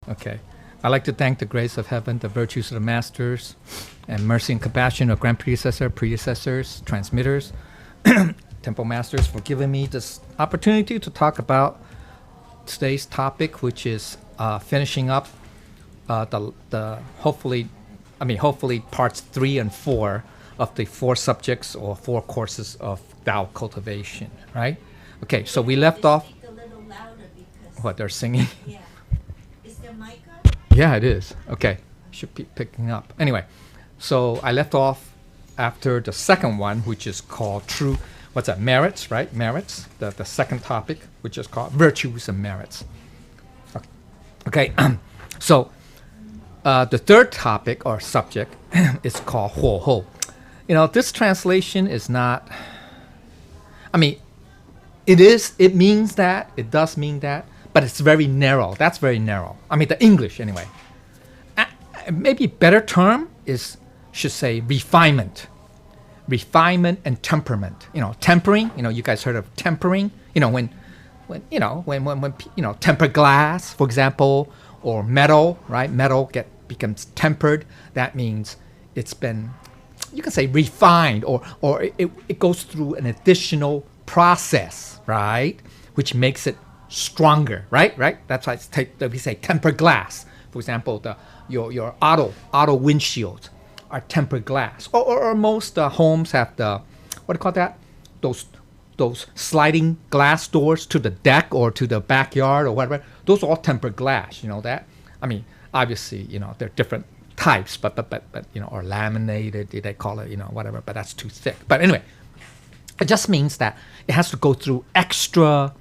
Okay. I'd like to thank the grace of heaven, the virtues of the masters, and mercy and compassion of grand predecessors, transmitters, temple masters for giving me this opportunity to talk about today's topic, which is finishing up the hopefully parts 3 and 4 of the 4 subjects or 4 courses of Tao cultivation, right? Okay, so we left off. Speak a little louder because What, they're singing? yeah. Is there mic on? Yeah, it is. Okay, should be picking up. Anyway, so I left off after the second one, which is called merits, right? Merits, the second topic, which is called virtues and merits. Okay, so the third topic or subject is called 火候. This translation is not, it does mean that, but it's very narrow. That's very narrow. The English anyway. Maybe a better term should say refinement. Refinement and temperament. Tempering, you guys heard of tempering? When temper glass, for example, or metal, right? Metal becomes tempered. That means it's been, you can say refined, or it goes through an additional process, right? Which makes it stronger, right? That's why we say tempered glass. For example, your auto windshields are tempered glass, or most homes have what do you call that? Those sliding glass doors to the deck or to the backyard or whatever. Those are all tempered glass. You know that? Obviously, they're different types, but or laminated, they call it, whatever. But that's too thick. But anyway, it just means that it has to go through extra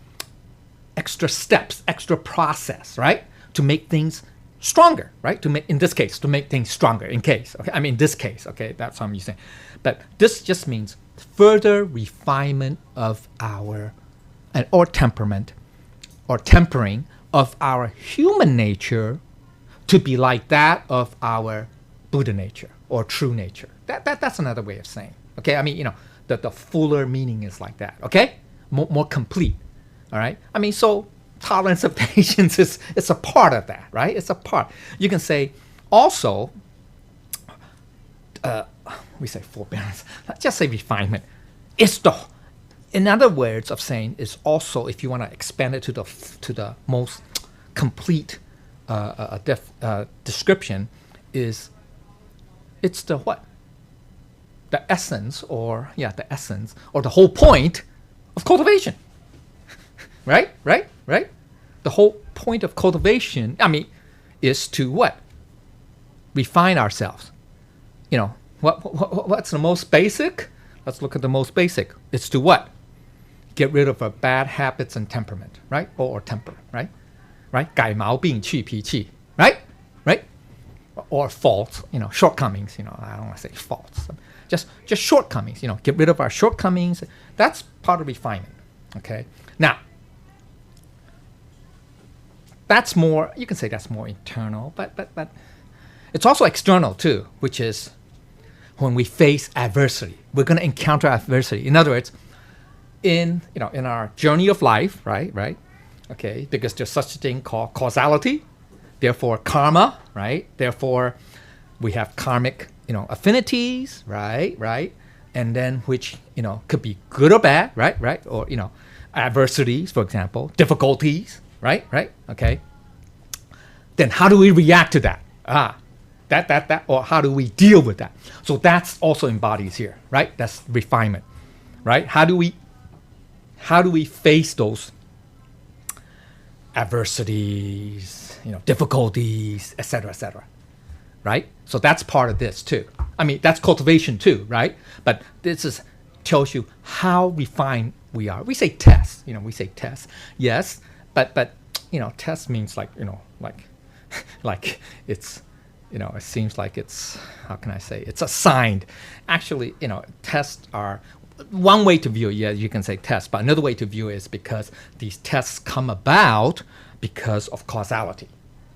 steps, extra process, right, to make things stronger, right? In this case, to make things stronger. In case, okay. In this case, okay, that's what I'm using. But this just means further refinement of or temperament, or tempering of our human nature to be like that of our Buddha nature or true nature. That's another way of saying. Okay, the fuller meaning is like that. Okay, more complete. All right. So tolerance of patience is a part of that, right? It's a part. You can say also. We say forbearance. Let's just say refinement. In other words of saying, is also, if you want to expand it to the most complete description, it's the what? The essence, or the whole point of cultivation. Right? The whole point of cultivation, is to what? Refine ourselves. What's the most basic? Let's look at the most basic. It's to what? Get rid of our bad habits and temperament, right? Or temper, right? 改毛病去脾气, right? Or faults, shortcomings, I don't want to say faults. Just shortcomings, get rid of our shortcomings. That's part of refinement, okay? Now, that's more, you can say that's more internal, but it's also external too, which is when we face adversity. We're going to encounter adversity. In other words, in our journey of life, right? Okay, because there's such a thing called causality, therefore karma, right? Therefore, we have karmic, affinities, right? And then which, could be good or bad, right? Or, adversities, for example, difficulties, right? Okay. Then how do we react to that? That, or how do we deal with that? So that's also embodies here, right? That's refinement, right? How do we face those adversities, difficulties, etc., right? So that's part of this too. That's cultivation too, right? But this tells you how refined we are. We say test, yes, but test means like it's. It seems like it's, how can I say, it's assigned. Actually, tests are, one way to view it, yeah, you can say tests, but another way to view it is because these tests come about because of causality,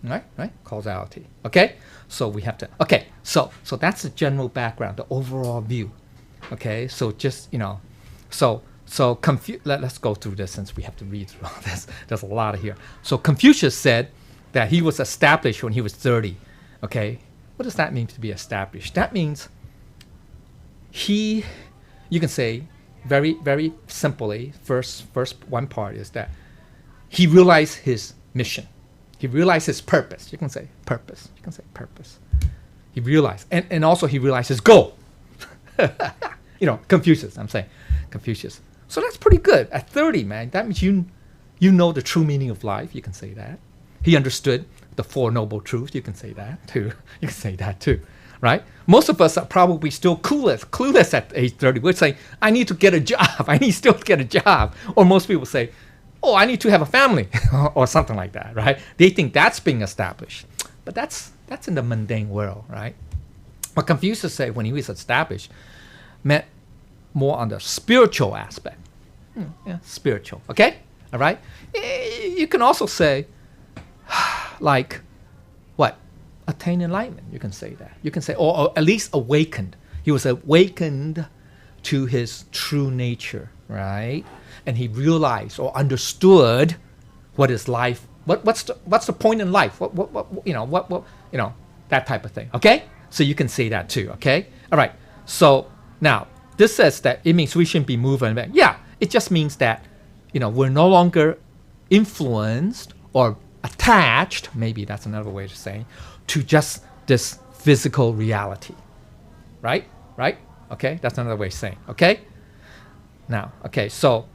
right? Causality, okay? So we have to, okay, so that's the general background, the overall view, okay? So just, let's go through this since we have to read through all this. There's a lot of here. So Confucius said, that he was established when he was 30. Okay, what does that mean to be established? That means you can say very, very simply, first one part is that he realized his mission. He realized his purpose. You can say purpose. You can say purpose. He realized, and also he realized his goal. Confucius, I'm saying, Confucius. So that's pretty good. At 30, man, that means you know the true meaning of life. You can say that. He understood the Four Noble Truths. You can say that too. You can say that too, right? Most of us are probably still clueless at age 30. We're saying, I need to get a job. I need still to get a job. Or most people say, oh, I need to have a family or something like that, right? They think that's being established. But that's in the mundane world, right? What Confucius said when he was established meant more on the spiritual aspect. Spiritual, okay? All right? You can also say, like, what? Attain enlightenment, you can say that. You can say, or at least awakened. He was awakened to his true nature, right? And he realized or understood what is life. What's the point in life? That type of thing. Okay? So you can say that too. Okay? All right. So now this says that it means we shouldn't be moving back. Yeah, it just means that we're no longer influenced or attached. Maybe that's another way to say to just this physical reality. Right? Right? Okay? That's another way of saying. Okay? Now, okay. So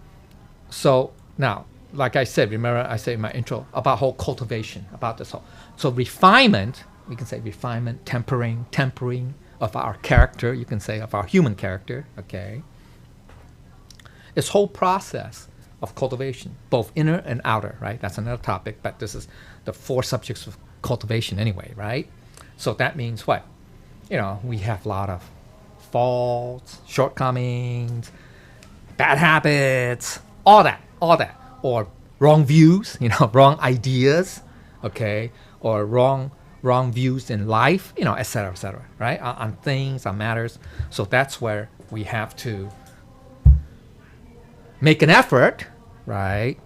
now, like I said, remember I said in my intro about whole cultivation, about this whole. So refinement, we can say refinement, tempering of our character, you can say of our human character, okay? This whole process of cultivation, both inner and outer, right? That's another topic, but this is the 4 subjects of cultivation anyway, right? So that means what? We have a lot of faults, shortcomings, bad habits, all that, or wrong views, wrong ideas, okay, or wrong views in life, et cetera, right, on things, on matters. So that's where we have to make an effort, right,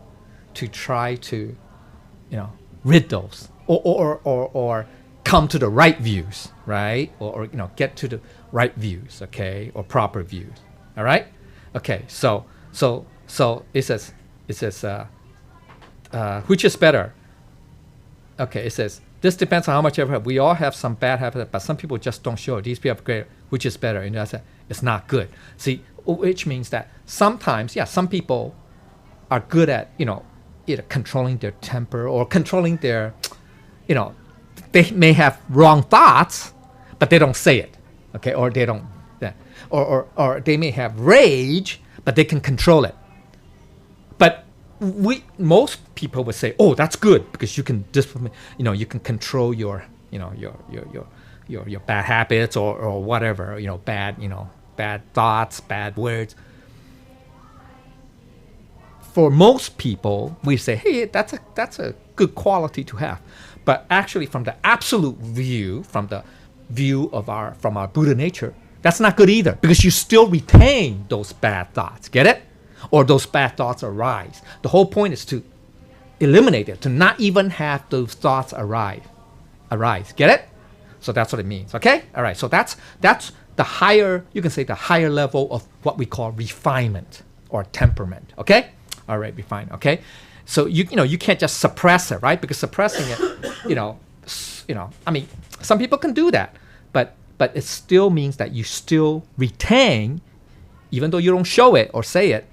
to try to, rid those, or come to the right views, right, or get to the right views, okay, or proper views, all right, okay, so it says, which is better? Okay, it says, this depends on how much effort. We all have some bad habits, but some people just don't show it. These people have great, which is better? And I said, it's not good. See, which means that sometimes, some people are good at, either controlling their temper or controlling their, they may have wrong thoughts, but they don't say it, okay, or they don't, or they may have rage, but they can control it. But most people would say, "Oh, that's good because you can discipline, you can control your, your bad habits or whatever, bad thoughts, bad words." For most people, we say, "Hey, that's a good quality to have," but actually, from the absolute view, from our Buddha nature, that's not good either because you still retain those bad thoughts. Get it? Or those bad thoughts arise. The whole point is to eliminate it, to not even have those thoughts arise. Get it? So that's what it means. Okay? All right. So that's the higher, you can say the higher level of what we call refinement or temperament. Okay? All right, refinement. Okay? So you can't just suppress it, right? Because suppressing it, I mean, some people can do that, but it still means that you still retain, even though you don't show it or say it,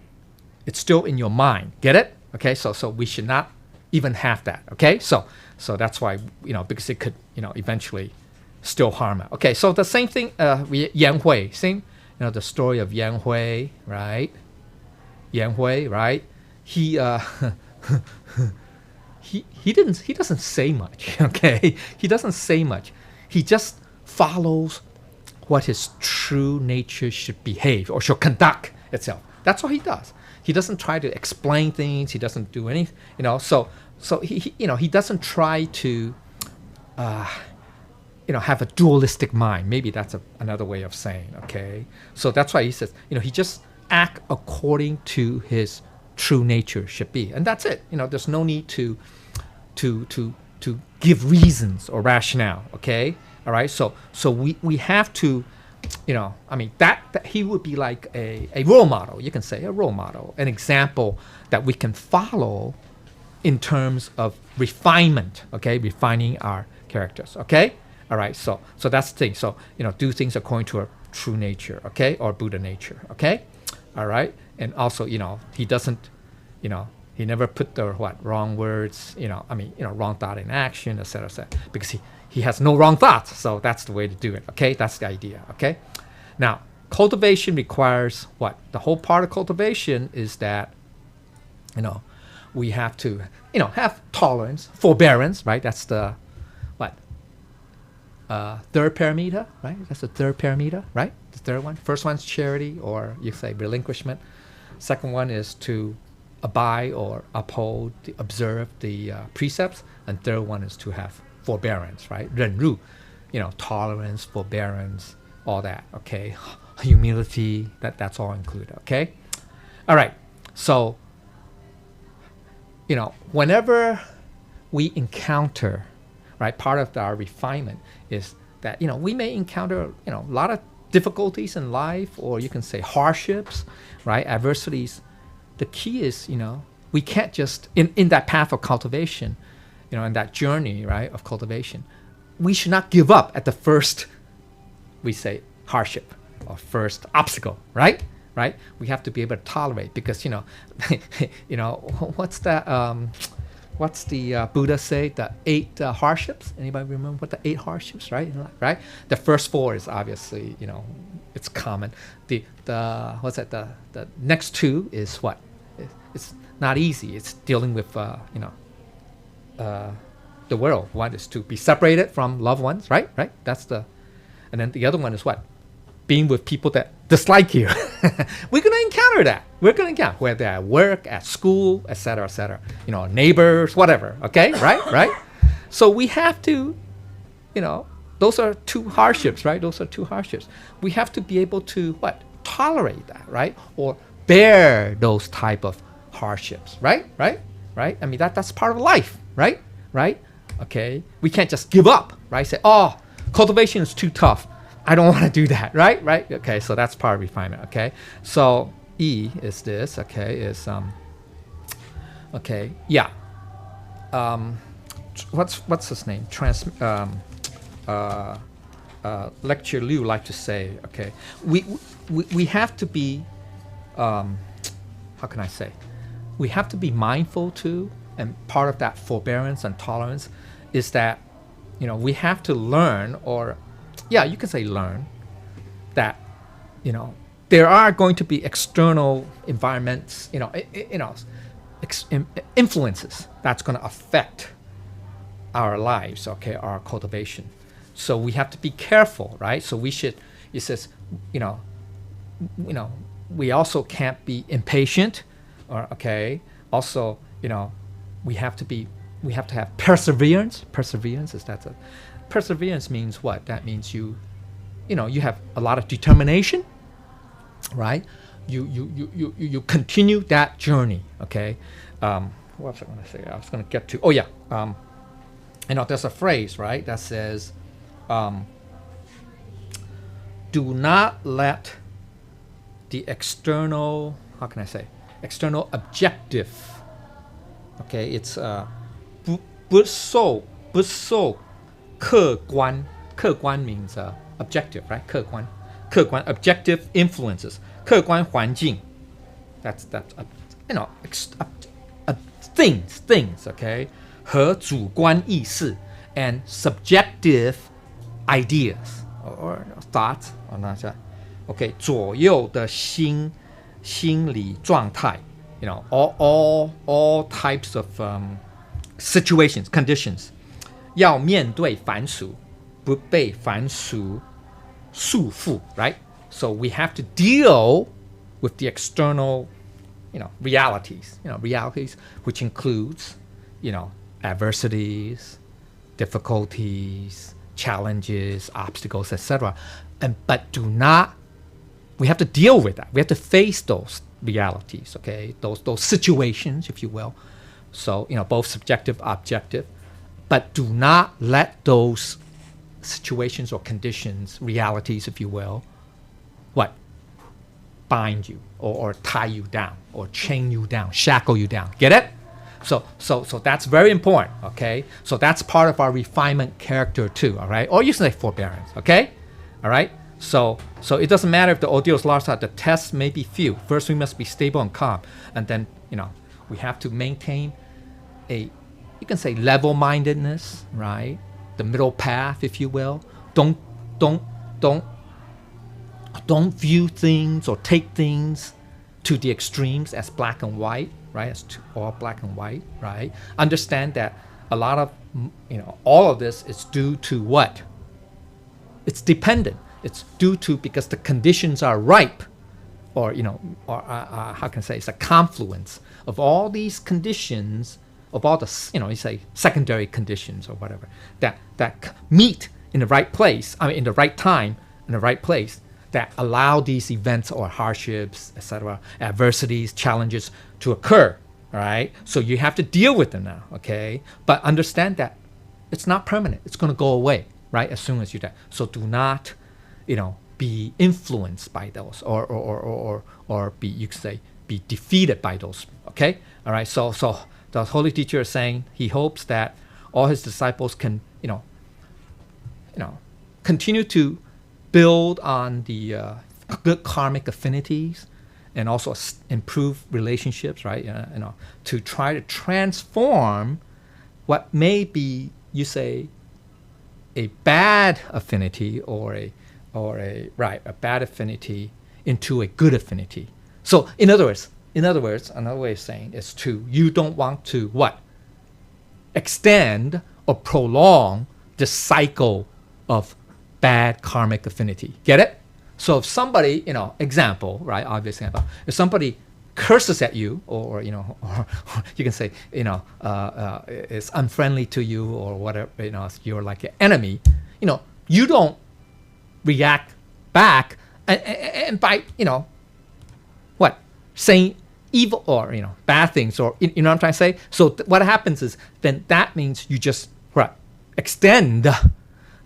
it's still in your mind. Get it? Okay, so we should not even have that. Okay, so that's why, because it could, eventually still harm it. Okay, so the same thing, Yan Hui, same, the story of Yan Hui, right? Yan Hui, right? He doesn't say much. Okay, he doesn't say much. He just follows what his true nature should behave or should conduct itself. That's what he does. He doesn't try to explain things. He doesn't do anything, So he doesn't try to, have a dualistic mind. Maybe that's another way of saying. Okay, so that's why he says, he just act according to his true nature should be, and that's it. There's no need to to give reasons or rationale. Okay, all right. So we have to, I mean that he would be like a role model. You can say a role model, an example that we can follow in terms of refinement. Okay, refining our characters. Okay, all right. So that's the thing. So do things according to our true nature. Okay, or Buddha nature. Okay, all right. And also he doesn't, he never put the wrong words, wrong thought in action, etc., because he has no wrong thoughts. So that's the way to do it. Okay, that's the idea. Okay, now cultivation requires what? The whole part of cultivation is that, we have to, have tolerance, forbearance, right? That's the third paramita, right? That's the third paramita, right? The third one. First one's charity, or you say relinquishment. Second one is to abide or uphold, observe the precepts, and third one is to have forbearance, right? 忍辱, tolerance, forbearance, all that. Okay, humility. That's all included. Okay, all right. So, whenever we encounter, right, part of our refinement is that we may encounter a lot of difficulties in life, or you can say hardships, right, adversities. The key is, we can't just, in that path of cultivation, in that journey, right, of cultivation, we should not give up at the first, we say, hardship or first obstacle, right? Right? We have to be able to tolerate, because, what's that, what's the Buddha say, the 8 hardships? Anybody remember what the 8 hardships, right? Right? The first 4 is obviously, it's common. The what's that? The next 2 is what? It's not easy. It's dealing with the world. One is to be separated from loved ones, right? Right? That's the, and then the other one is what? Being with people that dislike you. We're gonna encounter that. We're gonna encounter whether at work, at school, etc., etc. Neighbors, whatever. Okay, right, right. So we have to, those are 2 hardships, right? Those are 2 hardships. We have to be able to tolerate that, right? Or bear those type of hardships, right? Right? Right? I mean that's part of life, right? Right? Okay. We can't just give up, right? Say, oh, cultivation is too tough. I don't want to do that, right? Right? Okay, so that's part of refinement, okay? So E is this, okay, is okay, yeah. What's his name? Lecture Liu like to say, okay, we have to be, how can I say? We have to be mindful too, and part of that forbearance and tolerance is that, we have to learn, or you can say learn, that, there are going to be external environments, influences that's going to affect our lives, okay, our cultivation. So we have to be careful, right? So we should, it says, we also can't be impatient, or okay. Also, we have to have perseverance. Perseverance is perseverance means what? That means you have a lot of determination, right? You continue that journey, okay? What was I going to say? I was going to get to, there's a phrase, right, that says, do not let the external, external objective, okay, it's 不受 客觀 客觀 means objective, right? 客觀 objective influences 客觀環境 that's things, okay? 和主觀意識 and subjective ideas or thoughts, okay? 左右的心理狀態, all types of situations, conditions. 要面對凡俗，不被凡俗束缚, right? So we have to deal with the external, realities, realities which includes, adversities, difficulties, challenges, obstacles, etc. But we have to deal with that. We have to face those realities, okay? Those situations, if you will. So, both subjective, objective. but do not let those situations or conditions, realities, if you will, what? Bind you or tie you down or chain you down, shackle you down. Get it? So that's very important, okay? So that's part of our refinement character too, all right? Or you can say forbearance, okay? All right? So it doesn't matter if the ordeal is large, the tests may be few. First, we must be stable and calm. And then, we have to maintain you can say level-mindedness, right? The middle path, if you will. Don't view things or take things to the extremes as black and white, right? As all black and white, right? Understand that a lot of, all of this is due to what? It's dependent. It's due to because the conditions are ripe, or how can I say? It's a confluence of all these conditions, of all the you say secondary conditions or whatever that meet in the right place. I mean, in the right time, in the right place, that allow these events or hardships, etc., adversities, challenges to occur. All right. So you have to deal with them now. Okay. But understand that it's not permanent. It's going to go away, right? As soon as you die. So do not, be influenced by those, or be, you could say, be defeated by those. Okay. All right. So the Holy Teacher is saying he hopes that all his disciples can, continue to build on the good karmic affinities, and also improve relationships, right? To try to transform what may be, you say, a bad affinity or a bad affinity into a good affinity. So in other words, another way of saying is you don't want to what? Extend or prolong the cycle of bad karmic affinity. Get it? So if somebody, example, right? Obvious example. If somebody curses at you, or you can say, is unfriendly to you or whatever, you're like an enemy, you don't react back and by, what? Saying evil or, bad things, or, you know what I'm trying to say? So what happens is then that means you just, extend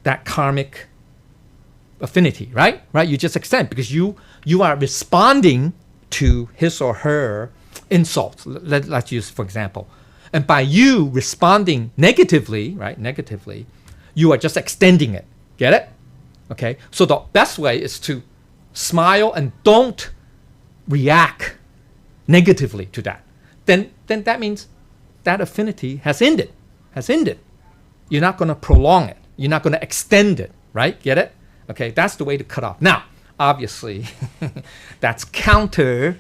that karmic affinity, right? You just extend because you are responding to his or her insults. Let's use, for example. And by you responding negatively, you are just extending it. Get it? Okay? So the best way is to smile and don't react negatively to that. Then that means that affinity has ended. You're not going to prolong it. You're not going to extend it, right? Get it? Okay, that's the way to cut off. Now, obviously, that's counter,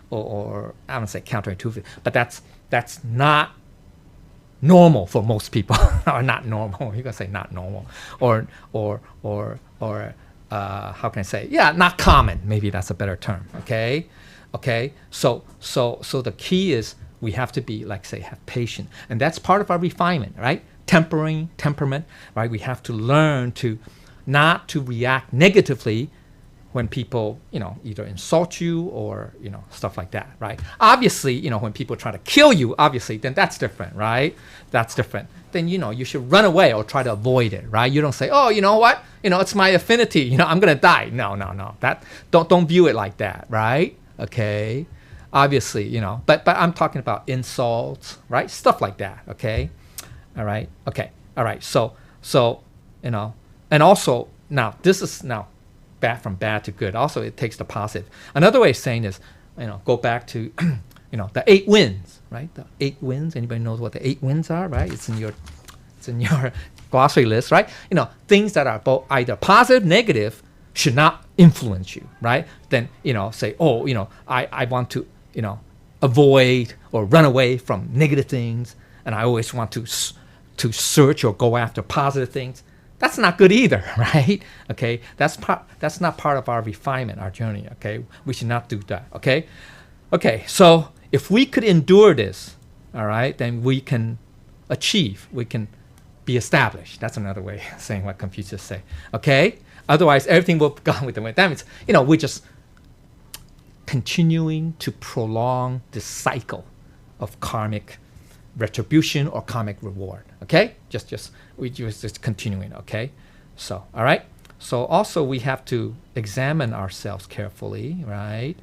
or I don't say counterintuitive, but that's not normal for most people, or not normal. You can say not normal, or how can I say? Yeah, not common. Maybe that's a better term. Okay. So the key is we have to be, like, say, have patience, and that's part of our refinement, right? Temperament, right? We have to learn to not to react negatively when people, either insult you or, stuff like that, right? Obviously, when people try to kill you, obviously, then that's different, right? That's different. Then, you should run away or try to avoid it, right? You don't say, oh, you know what? It's my affinity, I'm going to die. No. Don't view it like that, right? Okay. Obviously, but I'm talking about insults, right? Stuff like that, okay? All right. Okay. All right. So, and also now this is now bad from bad to good. Also, it takes the positive. Another way of saying is, go back to, the 8 winds, right? The 8 winds. Anybody knows what the 8 winds are, right? It's in your glossary list, right? Things that are both either positive, negative, should not influence you, right? Then, say, oh, I want to, avoid or run away from negative things, and I always want to search or go after positive things. That's not good either, right? Okay, that's not part of our refinement, our journey. Okay, we should not do that. Okay. So if we could endure this, all right, then we can achieve. We can be established. That's another way of saying what Confucius say. Okay. Otherwise, everything will go with the wind. That means, we're just continuing to prolong this cycle of karmic retribution or karmic reward. Okay, we just continuing. Okay, so all right. So also we have to examine ourselves carefully, right?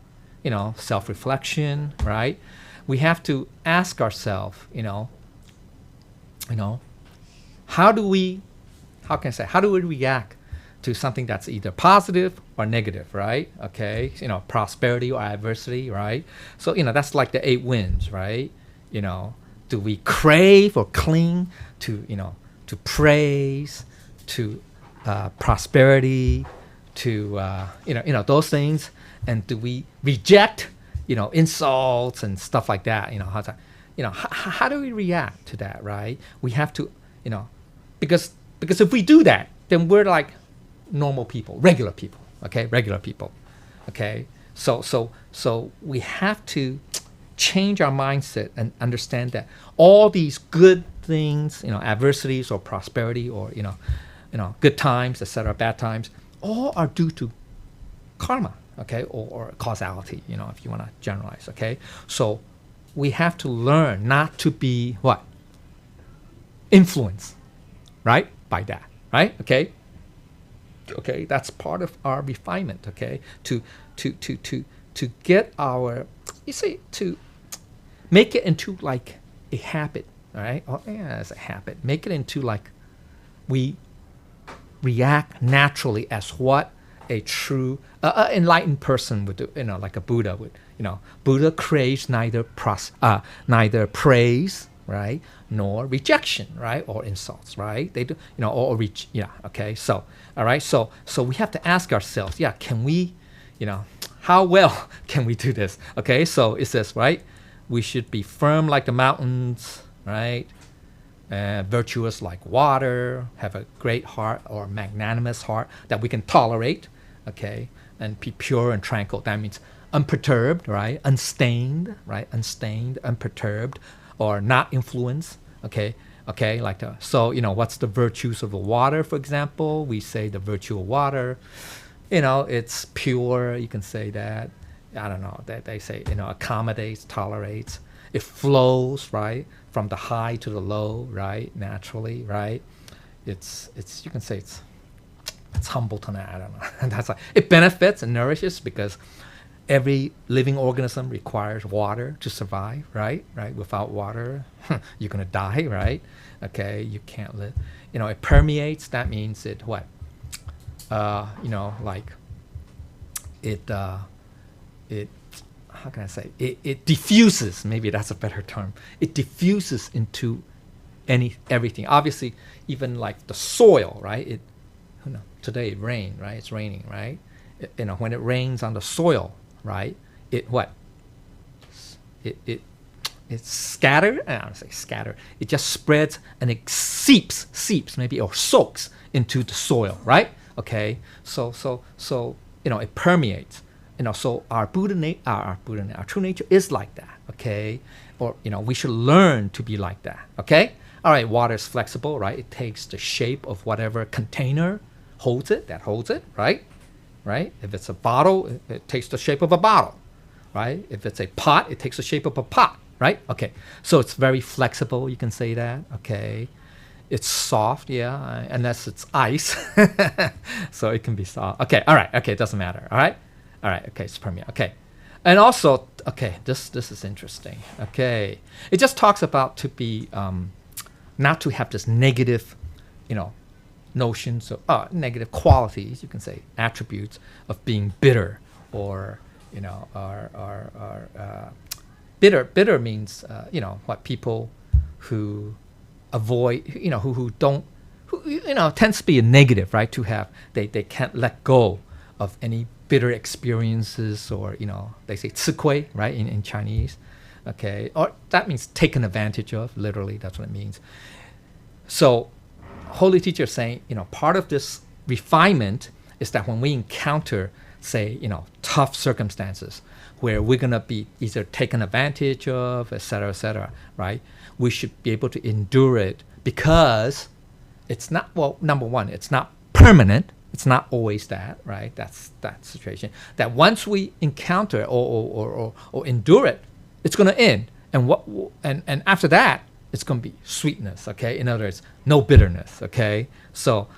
Self-reflection, right? We have to ask ourselves, how do we react to something that's either positive or negative, right? Okay, prosperity or adversity, right? So, that's like the 8 winds, right? Do we crave or cling to, to praise, to prosperity, to, those things? And do we reject, insults and stuff like that? How do we react to that, right? We have to, because if we do that, then we're like normal people, regular people, okay? So we have to change our mindset and understand that all these good things, adversities or prosperity or, good times, etc., bad times, all are due to karma, okay, or causality, if you want to generalize, okay? So we have to learn not to be what? Influenced, right? By that, right? Okay? Okay, that's part of our refinement, okay? To get our, to make it into like a habit, all right? Oh, yeah, it's a habit. Make it into like we react naturally as what a true enlightened person would do, like a Buddha would. Buddha craves neither praise, right, nor rejection, right, or insults, right? They do, okay. So, all right. So we have to ask ourselves, can we, how well can we do this? Okay. So it says, right, we should be firm like the mountains, right? Virtuous like water, have a great heart or magnanimous heart that we can tolerate, okay, and be pure and tranquil. That means unperturbed, right, unstained, unperturbed, or not influenced, okay, like so what's the virtues of the water? For example, we say the virtue of water, it's pure. You can say that. I don't know. They say accommodates, tolerates. It flows, right, from the high to the low, right, naturally, right. It's you can say it's humble to that. I don't know. And that's like it benefits and nourishes because every living organism requires water to survive, right. Without water, you're gonna die, right. Okay, you can't live. It permeates. That means it what? Like it. How can I say? It diffuses. Maybe that's a better term. It diffuses into everything. Obviously, even like the soil, right? Today it rained, right? It's raining, right? When it rains on the soil, right? It what? It's scattered. I don't say scatter. It just spreads and it seeps maybe, or soaks into the soil, right? Okay. So it permeates. So our true nature is like that, okay? Or, we should learn to be like that, okay? All right, water is flexible, right? It takes the shape of whatever container holds it, right? If it's a bottle, it takes the shape of a bottle, right? If it's a pot, it takes the shape of a pot, right? Okay, so it's very flexible, you can say that, okay? It's soft, yeah, unless it's ice, so it can be soft. Okay, all right, okay, it doesn't matter, all right? All right, okay, it's permeate, okay. And also, okay, this is interesting, okay. It just talks about to be, not to have this negative, notions of, negative qualities, you can say, attributes of being bitter or, bitter means, what people who avoid, who don't, tends to be a negative, right? To have, they can't let go of any bitter experiences, or they say 吃虧, right, in Chinese, okay, or that means taken advantage of. Literally, that's what it means. So, Holy Teacher is saying, part of this refinement is that when we encounter, say, tough circumstances where we're gonna be either taken advantage of, etc., right? We should be able to endure it because it's not. Well, number one, it's not permanent. It's not always that, right? That's that situation. That once we encounter or endure it, it's going to end. And after that, it's going to be sweetness, okay? In other words, no bitterness, okay? So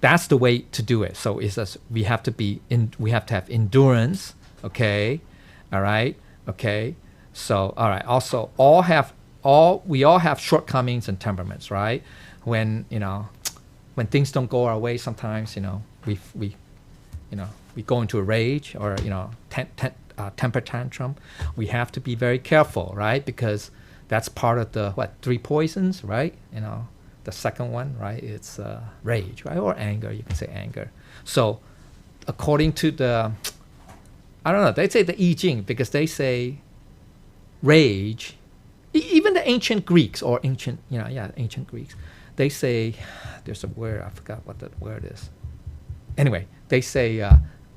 that's the way to do it. So it's just, we have to have endurance, okay? All right, okay? So, all right, also, we all have shortcomings and temperaments, right? When things don't go our way, sometimes, we go into a rage or, temper tantrum. We have to be very careful, right? Because that's part of the, 3 poisons, right? The second one, right? It's rage, right? Or anger, you can say anger. So according to I don't know, they say the I Ching, because they say rage, even the ancient Greeks or ancient Greeks, they say, there's a word, I forgot what that word is. Anyway, they say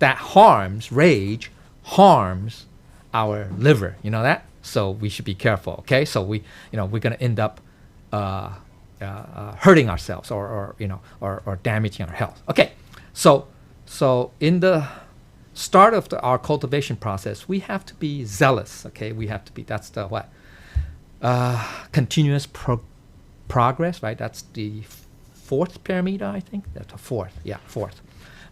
that rage harms our liver, you know that? So we should be careful, okay? So we're going to end up hurting ourselves or damaging our health. Okay, so in the start of our cultivation process, we have to be zealous, okay? We have to be, that's the what? Continuous progress, right? That's the 4th paramita, I think. That's the 4th, 4th.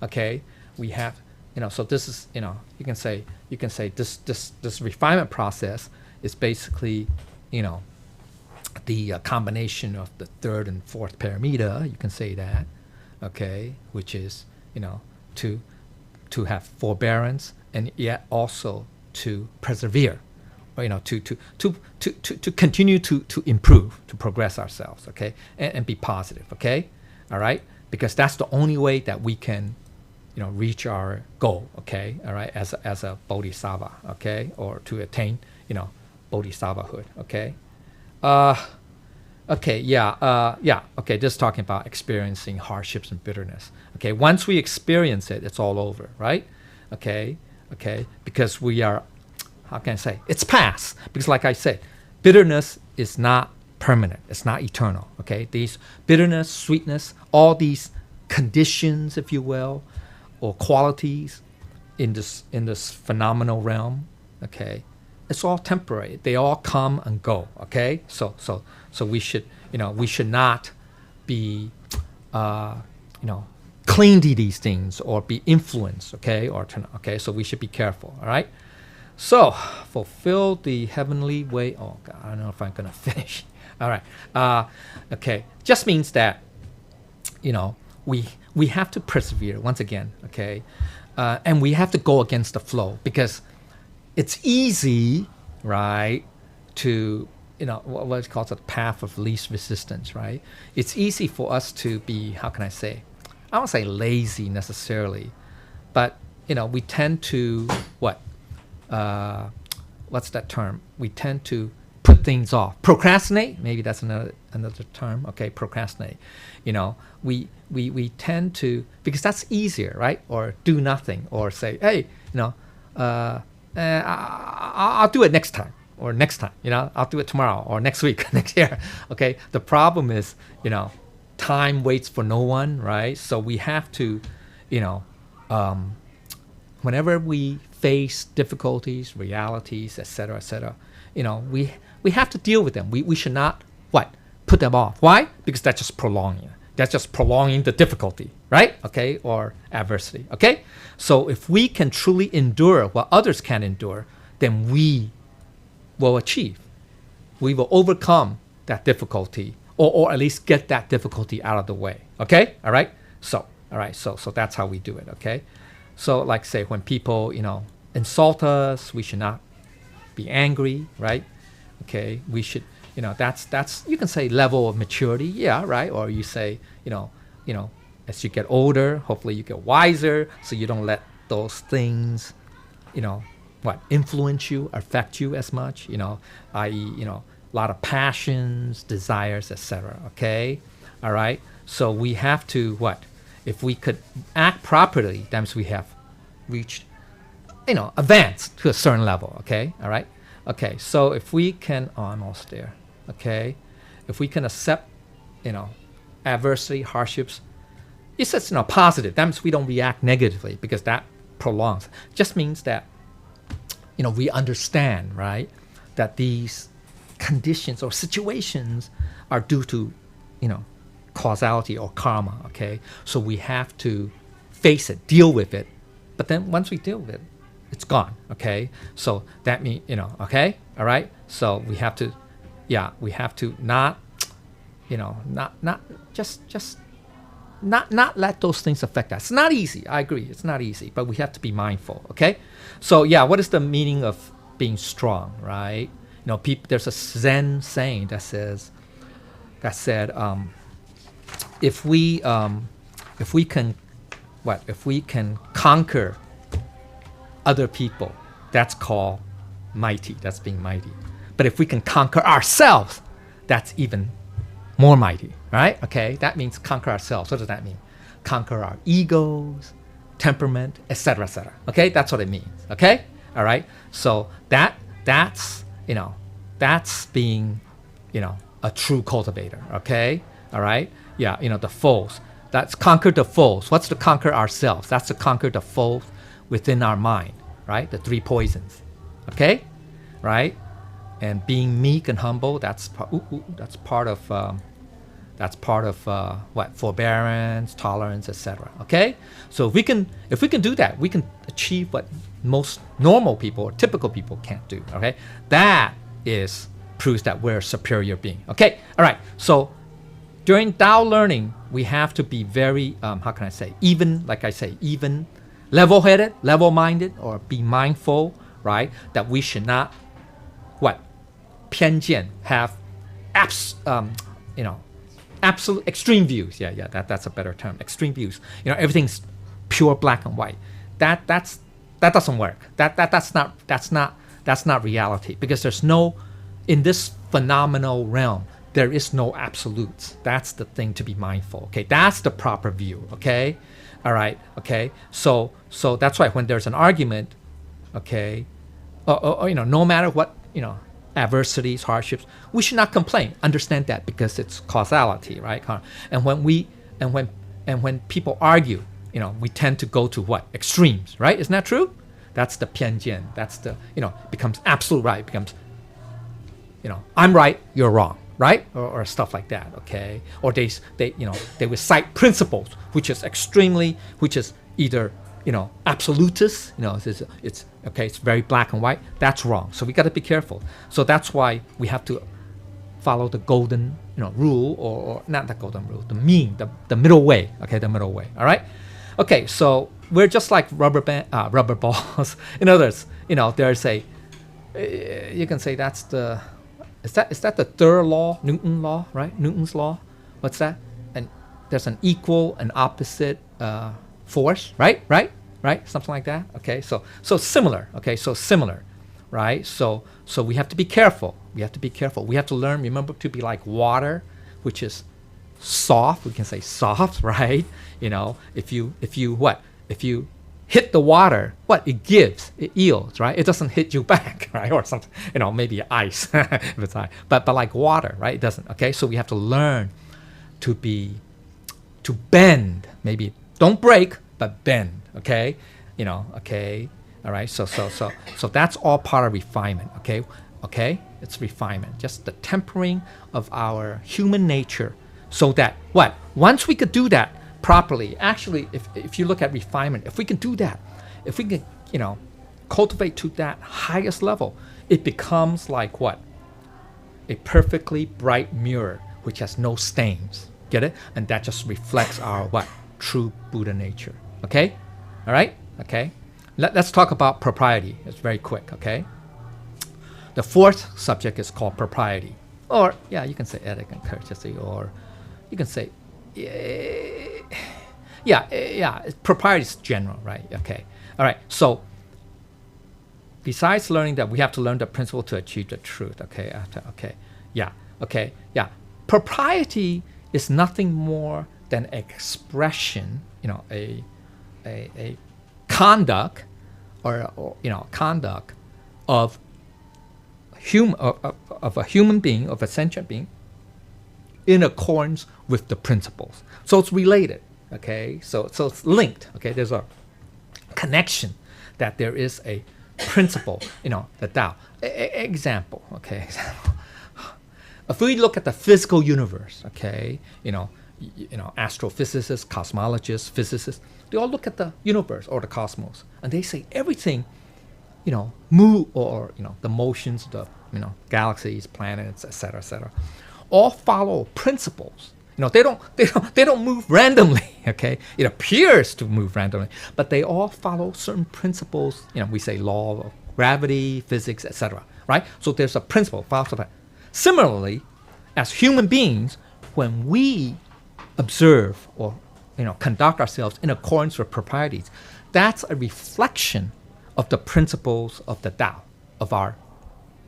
Okay, we have, so this is, you can say this refinement process is basically, the combination of the 3rd and 4th paramita, you can say that, okay, which is, to have forbearance and yet also to persevere, or, to continue to improve, to progress ourselves, okay, and be positive, okay, all right, because that's the only way that we can, reach our goal, okay, all right, as a bodhisattva, okay, or to attain, bodhisattvahood, okay. Okay, just talking about experiencing hardships and bitterness. Okay, once we experience it, it's all over, right? Okay, because we are, how can I say, it's past. Because like I said, bitterness is not permanent, it's not eternal, okay? These bitterness, sweetness, all these conditions, if you will, or qualities in this phenomenal realm, okay? It's all temporary. They all come and go, okay? So we should, we should not be, cling to these things or be influenced, okay? Okay, so we should be careful, all right? So, fulfill the heavenly way. Oh, God, I don't know if I'm going to finish. All right. Okay, just means that, we have to persevere, once again, okay? And we have to go against the flow, because it's easy, right, to, what's called the path of least resistance, right? It's easy for us to be, how can I say, I don't say lazy necessarily, but, we tend to, what's that term? We tend to put things off. Procrastinate, maybe that's another term, okay, procrastinate. We tend to, because that's easier, right? Or do nothing, or say, hey, I'll do it next time, or next time, I'll do it tomorrow or next week, next year. Okay, the problem is, time waits for no one, right? So we have to, whenever we face difficulties, realities, etc., we have to deal with them. We should not put them off. Why? Because that's just prolonging. That's just prolonging the difficulty, right? Okay, or adversity. Okay, so if we can truly endure what others can't endure, then we will achieve. We will overcome that difficulty, or at least get that difficulty out of the way. Okay, all right. So that's how we do it. Okay, so like say when people insult us, we should not be angry, right? Okay, we should. That's you can say level of maturity, yeah, right? Or you say, as you get older, hopefully you get wiser, so you don't let those things, influence you, affect you as much, i.e., a lot of passions, desires, etc. Okay, all right. So we have to if we could act properly, that means we have reached, advanced to a certain level. Okay, all right. Okay, so if we can, almost there. Okay, if we can accept, adversity, hardships, it's just positive. That means we don't react negatively, because that prolongs. Just means that, we understand, right, that these conditions or situations are due to, causality or karma, okay? So we have to face it, deal with it. But then once we deal with it, it's gone, okay? So that means, okay? All right? So we have to, not, not let those things affect us. It's not easy. I agree. It's not easy, but we have to be mindful, okay? So what is the meaning of being strong, right? There's a Zen saying that said, if we can conquer other people, that's called mighty. That's being mighty. But if we can conquer ourselves, that's even more mighty, right? Okay, that means conquer ourselves. What does that mean? Conquer our egos, temperament, etc., etc. Okay, that's what it means. Okay, all right. So that's being, a true cultivator. Okay, all right. Yeah, the foes. That's conquer the foes. What's to conquer ourselves? That's to conquer the foes within our mind, right? The 3 poisons. Okay, right. And being meek and humble, that's part of forbearance, tolerance, etc. Okay, so if we can do that, we can achieve what most normal people or typical people can't do. Okay, that is proves that we're a superior being. Okay, all right. So during Tao learning, we have to be very even, even, level-headed, level-minded, or be mindful, right? That we should not 偏见 have absolute extreme views. That's a better term. Extreme views. Everything's pure black and white. That doesn't work. That's not reality, because there's no, in this phenomenal realm, there is no absolutes. That's the thing to be mindful. Okay, that's the proper view. Okay, all right. Okay, so that's why when there's an argument, okay, no matter what, adversities, hardships, we should not complain. Understand that, because it's causality, right? And when people argue, we tend to go to what? Extremes, right? Isn't that true? That's the 偏见. That's the, becomes absolute right. Becomes, I'm right, you're wrong, right? Or stuff like that, okay? Or they would cite principles, which is either, absolutist, it's okay, it's very black and white. That's wrong. So we got to be careful. So that's why we have to follow the golden, rule, or not the golden rule, the mean, the middle way. Okay, the middle way. All right. Okay, so we're just like rubber balls. In others, there's a, you can say that's the, is that the third law, Newton's law, right? Newton's law. What's that? And there's an equal and opposite force, right? Something like that. Okay, so similar. Okay, so similar, right? So we have to be careful. We have to learn. Remember to be like water, which is soft. We can say soft, right? If you hit the water, it gives, it yields, right? It doesn't hit you back, right? Or something, maybe ice, if it's ice. But like water, right? It doesn't. Okay, so we have to learn to bend. Maybe don't break, but bend. Okay, okay, all right. So that's all part of refinement. Okay, it's refinement, just the tempering of our human nature, so that once we could do that properly. Actually, if you look at refinement, if we can do that, if we can, cultivate to that highest level, it becomes like what? A perfectly bright mirror which has no stains. Get it? And that just reflects our what? True Buddha nature. Okay? All right? Okay? Let's talk about propriety. It's very quick, okay? The fourth subject is called propriety. Or, you can say ethic and courtesy, or you can say, propriety is general, right? Okay. All right. So, besides learning that, we have to learn the principle to achieve the truth, okay? Propriety is nothing more than expression, a conduct, or conduct of a human being, of a sentient being, in accordance with the principles. So it's related, okay? So it's linked, okay? There's a connection that there is a principle, the Tao. Example, okay? if we look at the physical universe, okay, astrophysicists, cosmologists, physicists, they all look at the universe or the cosmos, and they say everything, move, or the motions of the galaxies, planets, etc., all follow principles. They don't move randomly. Okay, it appears to move randomly, but they all follow certain principles. We say law of gravity, physics, etc. Right? So there's a principle. Follows that. Similarly, as human beings, when we observe or conduct ourselves in accordance with proprieties, that's a reflection of the principles of the Tao, of our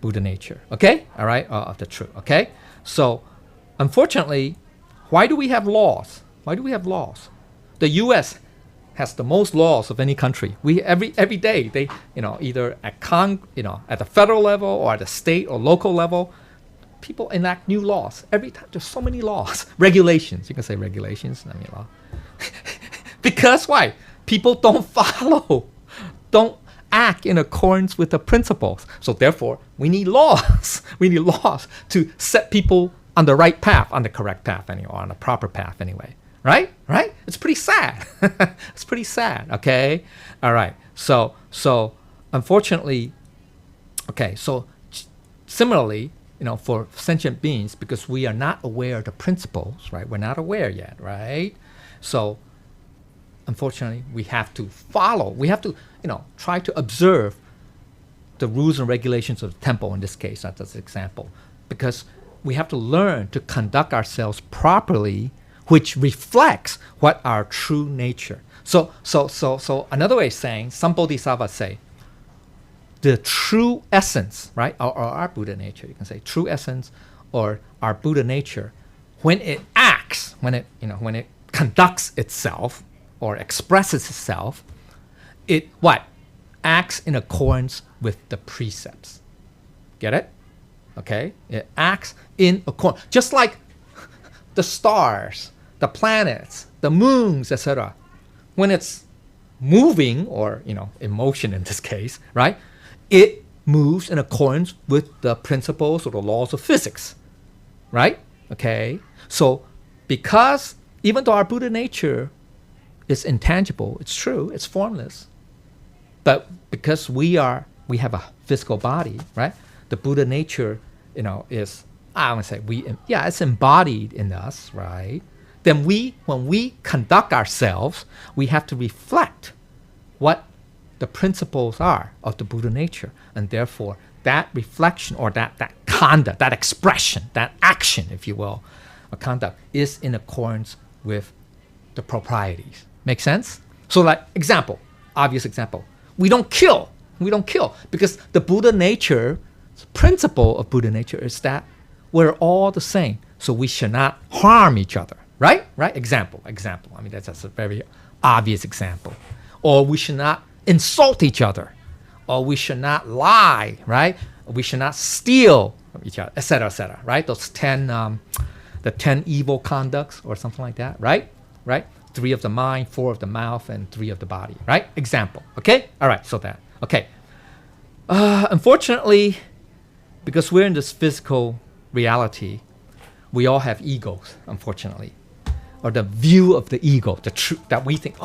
Buddha nature. Okay, all right, of the truth. Okay, so unfortunately, why do we have laws? Why do we have laws? The U.S. has the most laws of any country. We every day they either at at the federal level or at the state or local level, people enact new laws every time. There's so many laws, regulations. You can say regulations. I mean law. Because why? People don't act in accordance with the principles. So therefore, we need laws. We need laws to set people on the right path, on the correct path anyway, or on the proper path anyway. Right? It's pretty sad. It's pretty sad, okay? All right. So unfortunately, okay, so similarly, for sentient beings, because we are not aware of the principles, right? We're not aware yet, right? So unfortunately, we have to try to observe the rules and regulations of the temple in this case, as an example, because we have to learn to conduct ourselves properly, which reflects what our true nature. So another way of saying, some bodhisattvas say, the true essence, right, or our Buddha nature, you can say true essence, or our Buddha nature, when it acts, when it conducts itself or expresses itself, it acts in accordance with the precepts. Get it? Okay, it acts in accordance, just like the stars, the planets, the moons, etc. When it's moving, or in motion in this case, right? It moves in accordance with the principles or the laws of physics, right? Okay, so because even though our Buddha nature is intangible, it's true, it's formless, but because we have a physical body, right? The Buddha nature, is, I want to say it's embodied in us, right? Then when we conduct ourselves, we have to reflect what the principles are of the Buddha nature, and therefore that reflection or that conduct, that expression, that action, if you will, or conduct is in accordance with the proprieties. Make sense? So, like obvious example, we don't kill because the Buddha nature, principle of Buddha nature is that we're all the same, so we should not harm each other, right? Example. I mean, that's a very obvious example. Or we should not insult each other, or we should not lie, right? We should not steal from each other, etc., right? Those 10 evil conducts or something like that, right? 3 of the mind, 4 of the mouth, and 3 of the body, right? Example, okay? All right, so that, okay. Unfortunately, because we're in this physical reality, we all have egos, unfortunately, or the view of the ego, the truth that we think,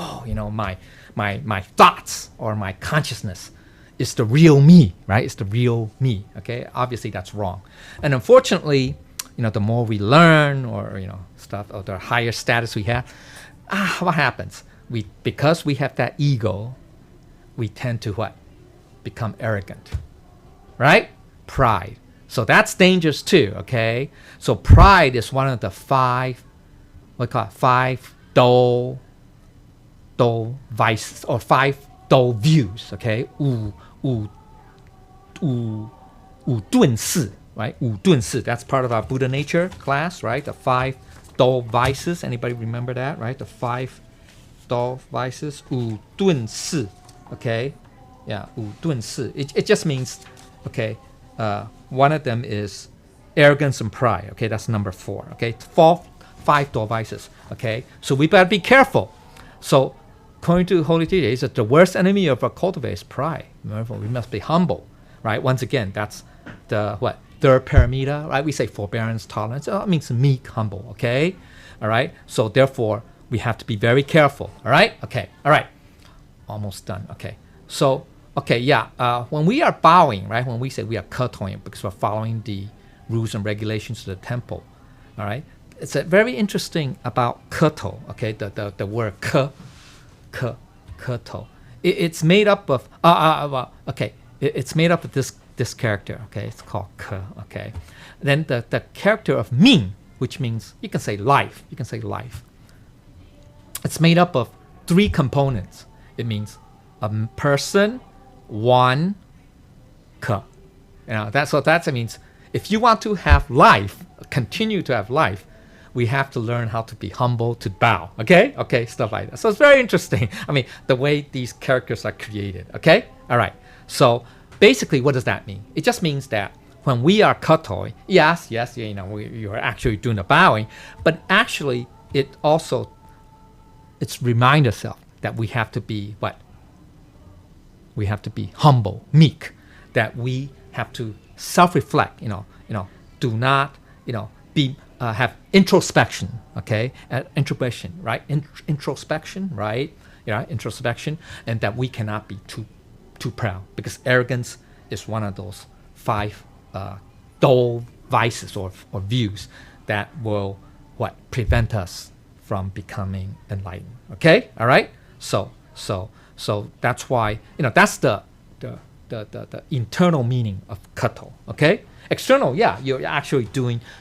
my thoughts or my consciousness is the real me, right? It's the real me, okay? Obviously, that's wrong. And unfortunately, the more we learn or, stuff, or the higher status we have, what happens? Because we have that ego, we tend to become arrogant, right? Pride. So that's dangerous too, okay? So pride is one of the 5 Dou vices, or 5 Dou views, okay? 五遁士, right? 五遁士, that's part of our Buddha nature class, right? The 5 Dou vices. Anybody remember that, right? The 5 Dou vices. 五遁士, okay? Yeah, 五遁士. It just means, okay, one of them is arrogance and pride, okay? That's number 4, okay? 5 Dou vices, okay? So we better be careful. So according to Holy Teaching, is that the worst enemy of our cultivate is pride. Remember, we must be humble, right? Once again, that's the third paramita, right? We say forbearance, tolerance. It means meek, humble, okay? All right? So therefore, we have to be very careful, all right? Okay, all right. Almost done, okay. So, okay, yeah, when we are bowing, right? When we say we are ketoing because we're following the rules and regulations of the temple, all right? It's very interesting about keto, okay? The word keto. It's made up of, it's made up of this character, okay? It's called ke, okay? Then the character of min, which means, you can say life. It's made up of 3 components. It means a person, one, ke. That's what that means. If you want to have life, continue to have life, we have to learn how to be humble, to bow, okay? Okay, stuff like that. So it's very interesting. I mean, the way these characters are created, okay? All right. So basically, what does that mean? It just means that when we are ketoi, yes, you're actually doing the bowing, but actually it's remind ourselves that we have to be what? We have to be humble, meek, that we have to self-reflect, do not, be have introspection, okay? Introspection, right? Introspection, right? Yeah, introspection, and that we cannot be too proud, because arrogance is one of those 5 dull vices or views that will prevent us from becoming enlightened. Okay, all right. So that's why that's the internal meaning of keto. Okay. External, yeah, you're actually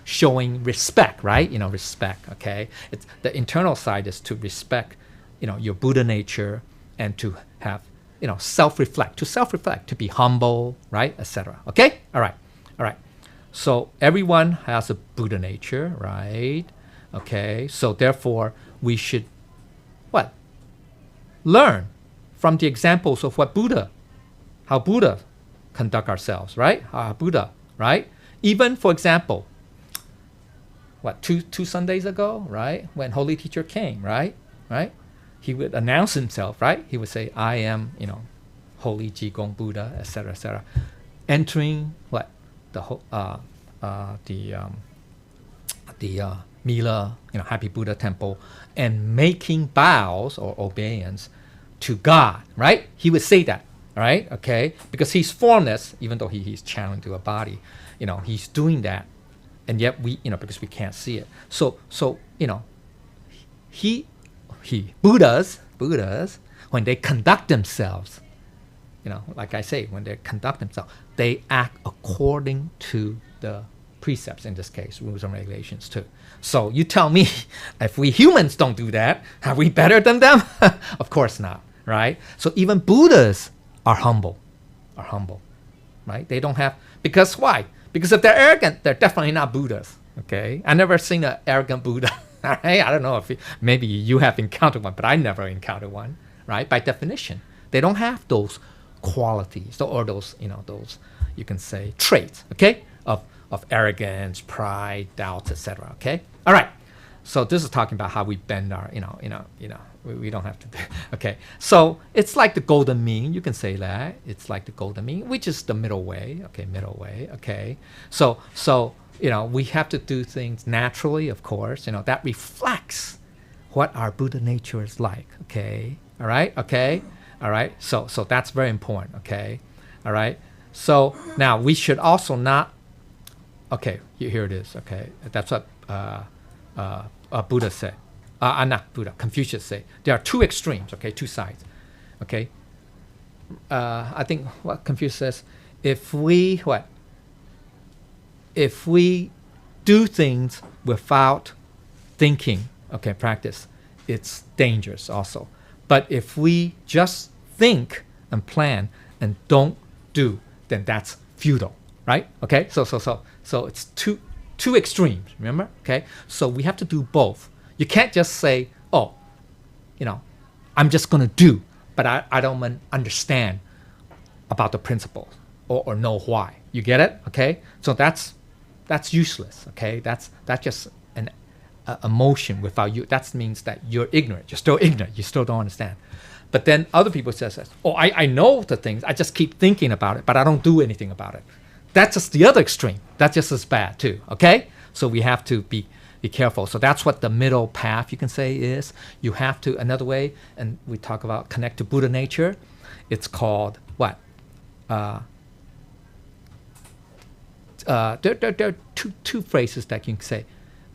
showing respect, right? Respect, okay? It's the internal side is to respect, your Buddha nature, and to have, self-reflect, to be humble, right? Etc. Okay? All right. So everyone has a Buddha nature, right? Okay, so therefore we should, learn from the examples of how Buddha conduct ourselves, right? Buddha. Right? Even, for example, two Sundays ago, right? When Holy Teacher came, right? He would announce himself, right? He would say, I am, Holy Jigong Buddha, etc., etc. Entering the Mila, Happy Buddha Temple, and making bows or obeisance to God, right? He would say that. Right? Okay? Because he's formless, even though he's channeling to a body, he's doing that, and yet we, because we can't see it. So Buddhas, when they conduct themselves, like I say, when they conduct themselves, they act according to the precepts, in this case, rules and regulations too. So you tell me, if we humans don't do that, are we better than them? Of course not, right? So even Buddhas are humble, right? They don't have, because why? Because if they're arrogant, they're definitely not Buddhas, okay? I never seen an arrogant Buddha, right? I don't know if maybe you have encountered one, but I never encountered one, right? By definition, they don't have those qualities or those, those, you can say, traits, okay? Of arrogance, pride, doubts, etc., okay? All right. So this is talking about how we bend our, we don't have to, okay. So it's like the golden mean, you can say that. It's like the golden mean, which is the middle way, okay. So we have to do things naturally, of course, that reflects what our Buddha nature is like, okay. All right, okay. All right, so that's very important, okay. All right, so now we should also not, okay, here it is, okay. That's what Buddha said. Not Buddha, Confucius said. There are 2 extremes, okay, 2 sides, okay. I think what Confucius says, if we do things without thinking, okay, practice, it's dangerous also. But if we just think and plan and don't do, then that's futile, right? Okay, so it's two extremes, remember? Okay, so we have to do both. You can't just say, oh, I'm just going to do, but I don't understand about the principles or know why. You get it? Okay, so that's useless. Okay, that's just an emotion without you. That means that you're ignorant. You're still ignorant. You still don't understand. But then other people says, oh, I know the things. I just keep thinking about it, but I don't do anything about it. that's just the other extreme. That's just as bad too. Okay, so we have to be careful. So that's what the middle path, you can say, is. You have to, another way, and we talk about connect to Buddha nature. It's called what? There are two phrases that you can say,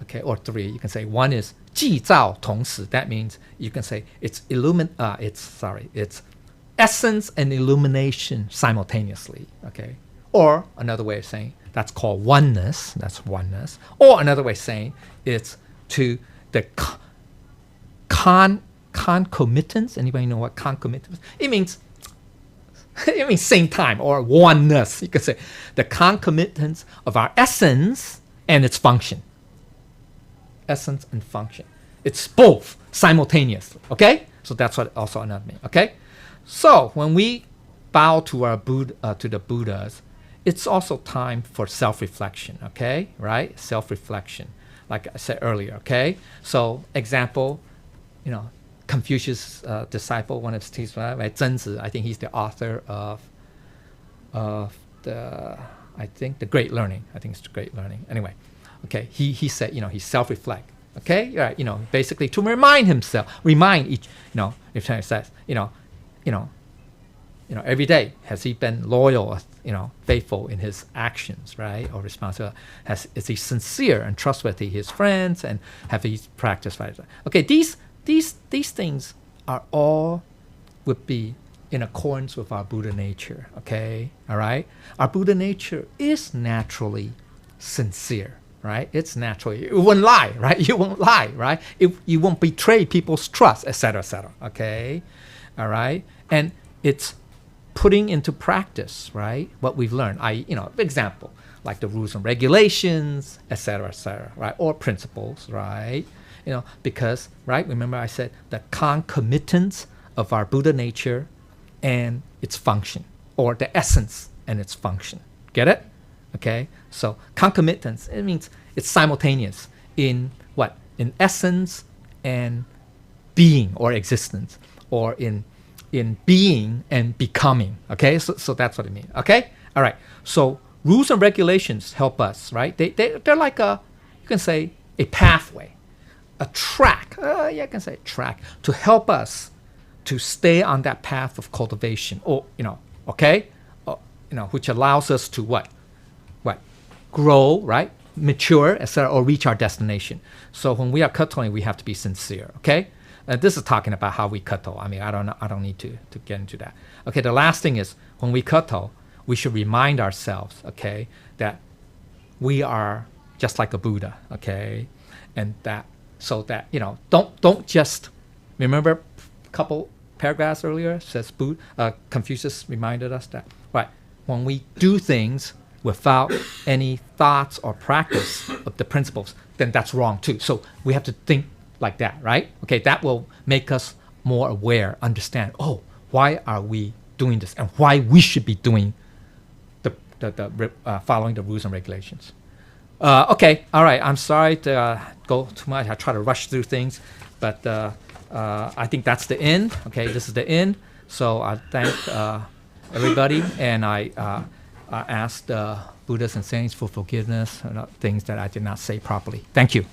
okay, or three. You can say one is 寂照同時. That means you can say it's it's essence and illumination simultaneously. Okay, or another way of saying that's called oneness. That's oneness. Or another way of saying it's to the concomitance. Anybody know what concomitance? It means same time, or oneness. You could say the concomitance of our essence and its function. Essence and function. It's both simultaneously. Okay, so that's what also another mean. Okay, so when we bow to our to the Buddhas, it's also time for self-reflection. Okay, right? Self-reflection, like I said earlier. Okay, so example, Confucius' disciple, one of his teachers, right? Zhenzi, I think he's the author of the Great Learning. I think it's the Great Learning. Anyway, okay, he said, he self-reflect. Okay, right? Basically to remind each, if he says, every day, has he been loyal, faithful in his actions, right, or responsible? Is he sincere and trustworthy to his friends, and have he practiced right? Okay, these things are all would be in accordance with our Buddha nature. Okay, all right. Our Buddha nature is naturally sincere, right? It's naturally. You wouldn't lie, right? You won't lie, right? You won't betray people's trust, etc., etc. Okay, all right. And it's putting into practice, right, what we've learned. Example, like the rules and regulations, etc., right, or principles, right? Because, right, remember I said the concomitance of our Buddha nature and its function, or the essence and its function. Get it? Okay? So concomitance, it means it's simultaneous in what? In essence and being or existence, or in being and becoming. Okay? So that's what it means. Okay? All right. So rules and regulations help us, right? They're like you can say, a pathway. A track, you can say track, to help us to stay on that path of cultivation, or okay, which allows us to what, grow, right, mature, etc., or reach our destination. So when we are katoing, we have to be sincere. Okay, this is talking about how we kato. I mean, I don't need to get into that. Okay, the last thing is when we kato, we should remind ourselves, okay, that we are just like a Buddha. Okay, and that. So that, don't just remember a couple paragraphs earlier says Confucius reminded us that, right, when we do things without any thoughts or practice of the principles, then that's wrong too. So we have to think like that, right? Okay, that will make us more aware, understand, why are we doing this, and why we should be doing following the rules and regulations. Okay, all right. I'm sorry to go too much. I try to rush through things, but I think that's the end. Okay, this is the end. So I thank everybody, and I ask the Buddhas and saints for forgiveness, things that I did not say properly. Thank you.